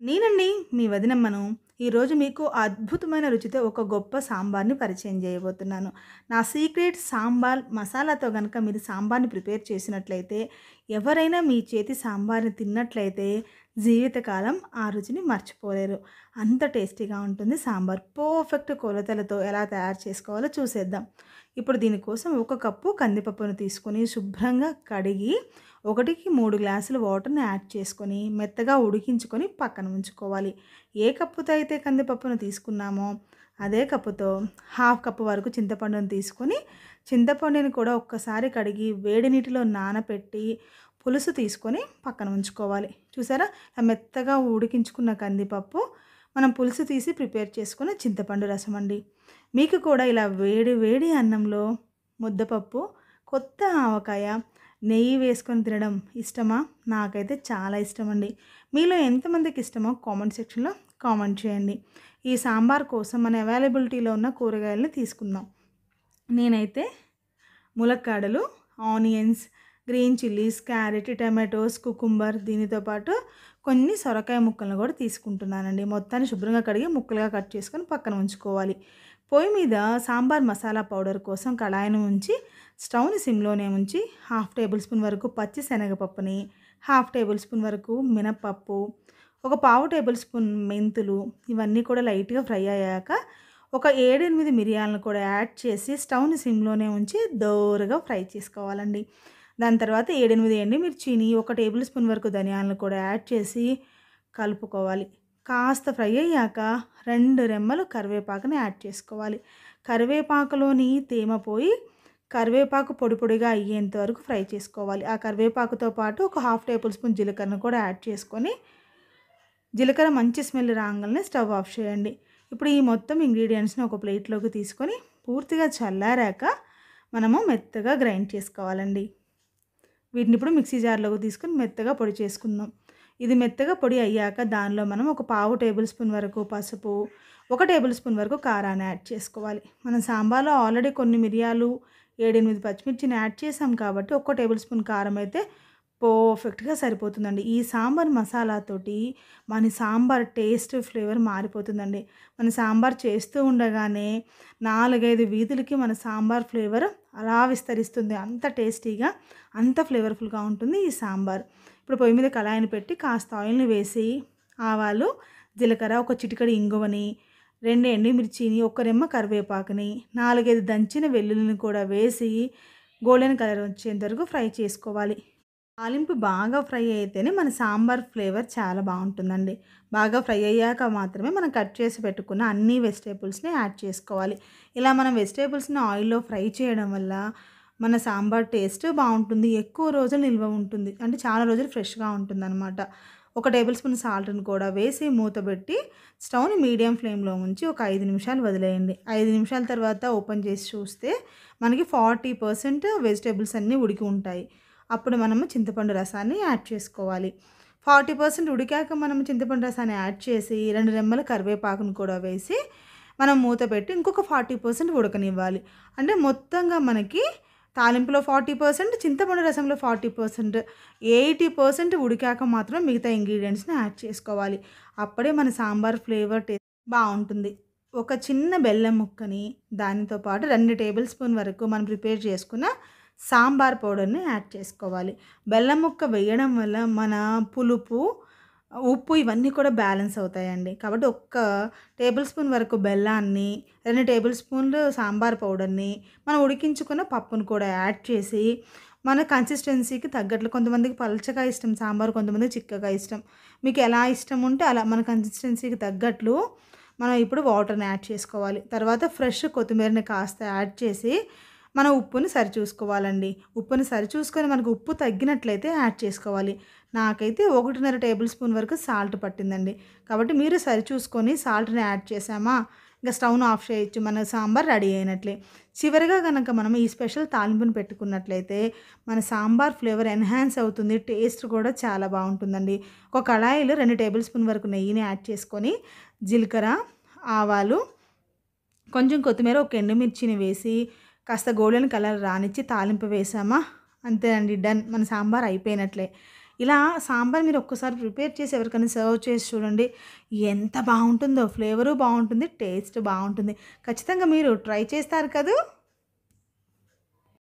నేనండి మీ వదినమ్మను. ఈరోజు మీకు అద్భుతమైన రుచితో ఒక గొప్ప సాంబార్‌ని పరిచయం చేయబోతున్నాను. నా సీక్రెట్ సాంబార్ మసాలాతో గనక మీరు సాంబార్‌ని ప్రిపేర్ చేసినట్లయితే, ఎవరైనా మీ చేతి సాంబార్‌ని తిన్నట్లయితే జీవితకాలం ఆ రుచిని మర్చిపోలేరు. అంత టేస్టీగా ఉంటుంది సాంబార్. పర్ఫెక్ట్ కొలతలతో ఎలా తయారు చేసుకోవాలో చూసేద్దాం. ఇప్పుడు దీనికోసం ఒక కప్పు కందిపప్పును తీసుకొని శుభ్రంగా కడిగి 1కి 3 గ్లాసుల వాటర్‌ని యాడ్ చేసుకొని, మెత్తగా ఉడికించుకొని పక్కన ఉంచుకోవాలి. ఏ కప్పుతో అయితే కందిపప్పును తీసుకున్నామో, అదే కప్పుతో హాఫ్ కప్పు వరకు చింతపండును తీసుకొని, చింతపండుని కూడా ఒక్కసారి కడిగి వేడి నీటిలో నానపెట్టి, పులుసు తీసుకొని పక్కన ఉంచుకోవాలి. చూసారా? ఆ మెత్తగా ఉడికించుకున్న కందిపప్పు, మనం పులుసు తీసి ప్రిపేర్ చేసుకున్న చింతపండు రసం అండి. మీకు కూడా ఇలా వేడి వేడి అన్నంలో ముద్దపప్పు, కొత్త ఆవకాయ, నెయ్యి వేసుకొని తినడం ఇష్టమా? నాకైతే చాలా ఇష్టమండి. మీలో ఎంతమందికి ఇష్టమో కామెంట్ సెక్షన్‌లో కామెంట్ చేయండి. ఈ సాంబార్ కోసం మన అవైలబిలిటీలో ఉన్న కూరగాయలని తీసుకుందాం. నేనైతే ములక్కాడలు, onions, green chillies, carrot, tomatoes, cucumber దీనితో పాటు కొన్ని సొరకాయ ముక్కలను కూడా తీసుకుంటున్నానండి. మొత్తాన్ని శుభ్రంగా కడిగి ముక్కలుగా కట్ చేసుకొని పక్కన ఉంచుకోవాలి. పొయ్యి మీద సాంబార్ మసాలా పౌడర్ కోసం కడాయిని ఉంచి స్టవ్‌ని సిమ్‌లోనే ఉంచి హాఫ్ టేబుల్ స్పూన్ వరకు పచ్చి శనగపప్పుని, హాఫ్ టేబుల్ స్పూన్ వరకు మినపప్పు, ఒక పావు టేబుల్ స్పూన్ మెంతులు ఇవన్నీ కూడా లైట్‌గా ఫ్రై అయ్యాక ఒక 7, 8 మిరియాలను కూడా యాడ్ చేసి స్టవ్‌ని సిమ్‌లోనే ఉంచి దోరగా ఫ్రై చేసుకోవాలండి. దాని తర్వాత 7, 8 ఎండుమిర్చిని, ఒక టేబుల్ స్పూన్ వరకు ధనియాలను కూడా యాడ్ చేసి కలుపుకోవాలి. కాస్త ఫ్రై అయ్యాక 2 రెమ్మలు కరివేపాకుని యాడ్ చేసుకోవాలి. కరివేపాకులోని తేమ పోయి కరివేపాకు పొడి పొడిగా అయ్యేంత వరకు ఫ్రై చేసుకోవాలి. ఆ కరివేపాకుతో పాటు ఒక హాఫ్ టేబుల్ స్పూన్ జీలకర్రను కూడా యాడ్ చేసుకొని, జీలకర్ర మంచి స్మెల్ రాంగానే స్టవ్ ఆఫ్ చేయండి. ఇప్పుడు ఈ మొత్తం ఇంగ్రీడియంట్స్‌ని ఒక ప్లేట్‌లోకి తీసుకొని పూర్తిగా చల్లారాక మనము మెత్తగా గ్రైండ్ చేసుకోవాలండి. వీటిని ఇప్పుడు మిక్సీ జార్‌లోకి తీసుకొని మెత్తగా పొడి చేసుకుందాం. ఇది మెత్తగా పొడి అయ్యాక దానిలో మనం ఒక పావు టేబుల్ స్పూన్ వరకు పసుపు, ఒక టేబుల్ స్పూన్ వరకు కారాన్ని యాడ్ చేసుకోవాలి. మనం సాంబార్లో ఆల్రెడీ కొన్ని మిరియాలు, 7, 8 పచ్చిమిర్చిని యాడ్ చేసాం కాబట్టి ఒక్క టేబుల్ స్పూన్ కారం అయితే పర్ఫెక్ట్‌గా సరిపోతుందండి. ఈ సాంబార్ మసాలాతోటి మన సాంబార్ టేస్ట్, ఫ్లేవర్ మారిపోతుందండి. మన సాంబార్ చేస్తూ ఉండగానే 4, 5 వీధులకి మన సాంబార్ ఫ్లేవర్ అలా విస్తరిస్తుంది. అంత టేస్టీగా, అంత ఫ్లేవర్‌ఫుల్‌గా ఉంటుంది ఈ సాంబార్. ఇప్పుడు పొయ్యి మీద కళాయిని పెట్టి కాస్త ఆయిల్‌ని వేసి ఆవాలు, జీలకర్ర, ఒక చిటికెడు ఇంగువని, 2 ఎండుమిర్చిని, ఒక రెమ్మ కరివేపాకుని, 4, 5 దంచిన వెల్లుల్లిని కూడా వేసి గోల్డెన్ కలర్ వచ్చేంత వరకు ఫ్రై చేసుకోవాలి. తాలింపు బాగా ఫ్రై అయితేనే మన సాంబార్ ఫ్లేవర్ చాలా బావుంటుందండి. బాగా ఫ్రై అయ్యాక మాత్రమే మనం కట్ చేసి పెట్టుకున్న అన్ని వెజిటబుల్స్‌ని యాడ్ చేసుకోవాలి. ఇలా మనం వెజిటబుల్స్‌ని ఆయిల్‌లో ఫ్రై చేయడం వల్ల మన సాంబార్ టేస్ట్ బావుంటుంది. ఎక్కువ రోజులు నిల్వ ఉంటుంది. అంటే చాలా రోజులు ఫ్రెష్‌గా ఉంటుందనమాట. ఒక టేబుల్ స్పూన్ సాల్ట్‌ని కూడా వేసి మూతబెట్టి స్టవ్‌ని మీడియం ఫ్లేమ్‌లో ఉంచి ఒక 5 నిమిషాలు వదిలేయండి. 5 నిమిషాల తర్వాత ఓపెన్ చేసి చూస్తే మనకి 40% వెజిటబుల్స్ అన్నీ ఉడికి ఉంటాయి. అప్పుడు మనము చింతపండు రసాన్ని యాడ్ చేసుకోవాలి. 40% ఉడికాక మనం చింతపండు రసాన్ని యాడ్ చేసి 2 రెమ్మల కరివేపాకును కూడా వేసి మనం మూత పెట్టి ఇంకొక 40% ఉడకనివ్వాలి. అంటే మొత్తంగా మనకి తాలింపులో 40%, చింతపండు రసంలో 40%, 80% ఉడికాక మాత్రం మిగతా ఇంగ్రీడియంట్స్‌ని యాడ్ చేసుకోవాలి. అప్పుడే మన సాంబార్ ఫ్లేవర్ టేస్ట్ బావుంటుంది. ఒక చిన్న బెల్లం ముక్కని దానితో పాటు 2 టేబుల్ స్పూన్ వరకు మనం ప్రిపేర్ చేసుకున్న సాంబార్ పౌడర్‌ని యాడ్ చేసుకోవాలి. బెల్లం ముక్క వేయడం వల్ల మన పులుపు, ఉప్పు ఇవన్నీ కూడా బ్యాలెన్స్ అవుతాయండి. కాబట్టి ఒక్క టేబుల్ స్పూన్ వరకు బెల్లాన్ని, 2 టేబుల్ స్పూన్లు సాంబార్ పౌడర్‌ని, మనం ఉడికించుకున్న పప్పును కూడా యాడ్ చేసి, మన కన్సిస్టెన్సీకి తగ్గట్లు కొంతమందికి పల్చగా ఇష్టం సాంబార్, కొంతమందికి చిక్కగా ఇష్టం. మీకు ఎలా ఇష్టం ఉంటే అలా మన కన్సిస్టెన్సీకి తగ్గట్లు మనం ఇప్పుడు వాటర్‌ని యాడ్ చేసుకోవాలి. తర్వాత ఫ్రెష్ కొత్తిమీరని కాస్త యాడ్ చేసి మనం ఉప్పుని సరిచూసుకోవాలండి. ఉప్పుని సరిచూసుకొని మనకు ఉప్పు తగ్గినట్లయితే యాడ్ చేసుకోవాలి. నాకైతే 1.5 టేబుల్ స్పూన్ వరకు సాల్ట్ పట్టిందండి. కాబట్టి మీరు సరిచూసుకొని సాల్ట్‌ని యాడ్ చేసామా, ఇంక స్టవ్‌ను ఆఫ్ చేయొచ్చు. మన సాంబార్ రెడీ అయినట్లే. చివరిగా గనక మనం ఈ స్పెషల్ తాలింపుని పెట్టుకున్నట్లయితే మన సాంబార్ ఫ్లేవర్ ఎన్హాన్స్ అవుతుంది. టేస్ట్ కూడా చాలా బావుంటుందండి. ఒక కళాయిలో 2 టేబుల్ స్పూన్ వరకు నెయ్యిని యాడ్ చేసుకొని జీలకర్ర, ఆవాలు, కొంచెం కొత్తిమీర, ఒక ఎండుమిర్చిని వేసి కాస్త గోల్డెన్ కలర్ రానిచ్చి తాలింపు వేసామా, అంతే అండి, డన్. మన సాంబార్ అయిపోయినట్లే. ఇలా సాంబార్ మీరు ఒక్కసారి ప్రిపేర్ చేసి ఎవరికైనా సర్వ్ చేసి చూడండి. ఎంత బావుంటుందో! ఫ్లేవరు బావుంటుంది. టేస్ట్ బావుంటుంది. ఖచ్చితంగా మీరు ట్రై చేస్తారు కదూ!